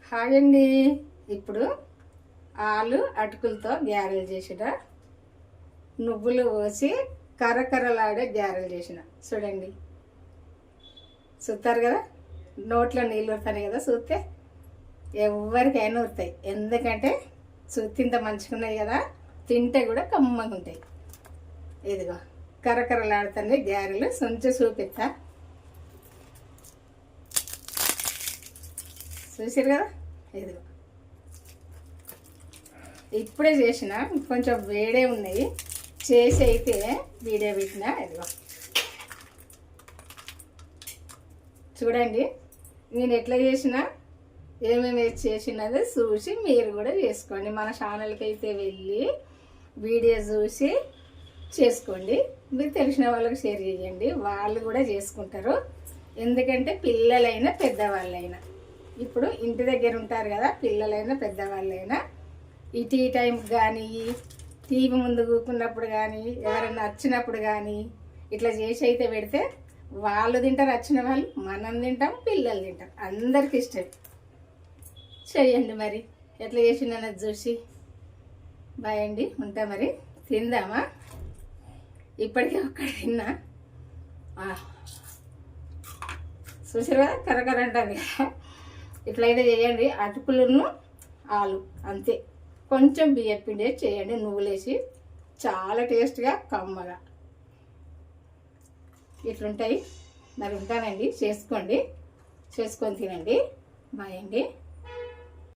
Hi అండి. ఇప్పుడు ఆలు అటుకులతో గ్యారెలు చేసిన, నువ్వులు పోసి కర్రకర్రలాడే గ్యారెలు చేసిన. చూడండి, చూస్తారు కదా, నోట్లో నీళ్ళు వస్తాయి కదా చూస్తే. ఎవరికైనా వస్తాయి, ఎందుకంటే చూతింత మంచిగా ఉన్నాయి కదా, తింటే కూడా కమ్మగా ఉంటాయి. ఇదిగో కర్రకర్రలాడుతుంది గ్యారెలు. కొంచెం చూపిస్తా, చూసారు కదా. ఇదిగో ఇప్పుడే చేసిన, కొంచెం వేడే ఉన్నాయి, చేసి అయితే వీడియో పెట్టిన. ఇదిగో చూడండి, నేను ఎట్లా చేసిన, ఏమేమి చేసినది చూసి మీరు కూడా చేసుకోండి. మన ఛానల్కి అయితే వెళ్ళి వీడియో చూసి చేసుకోండి. మీరు తెలిసిన వాళ్ళకి షేర్ చేయండి, వాళ్ళు కూడా చేసుకుంటారు. ఎందుకంటే పిల్లలైనా పెద్దవాళ్ళైనా, ఇప్పుడు ఇంటి దగ్గర ఉంటారు కదా, పిల్లలైనా పెద్దవాళ్ళైనా ఈ టీ టైంకి కానీ, టీవీ ముందు కూకున్నప్పుడు కానీ, ఎవరైనా వచ్చినప్పుడు కానీ ఇట్లా చేసి అయితే పెడితే వాళ్ళు తింటారు, వచ్చిన వాళ్ళు, మనం తింటాం, పిల్లలు తింటాం, అందరికి ఇష్టం. చేయండి మరి, ఎట్లా చేసిందన్నది చూసి. బాయ్ అండి, ఉంటా మరి. తిందామా? ఇప్పటికే ఒక్కడ తిన్నా. చూసారు కదా, కరకర అంటుంది కదా. ఇట్లయితే చేయండి. అటుకులను ఆలు అంతే, కొంచెం బియ్యం పిండి చేయండి, నువ్వులేసి, చాలా టేస్ట్గా కమ్మగా ఇట్లుంటాయి. మరి ఉంటానండి, చేసుకొని తినండి. బాయ్ అండి.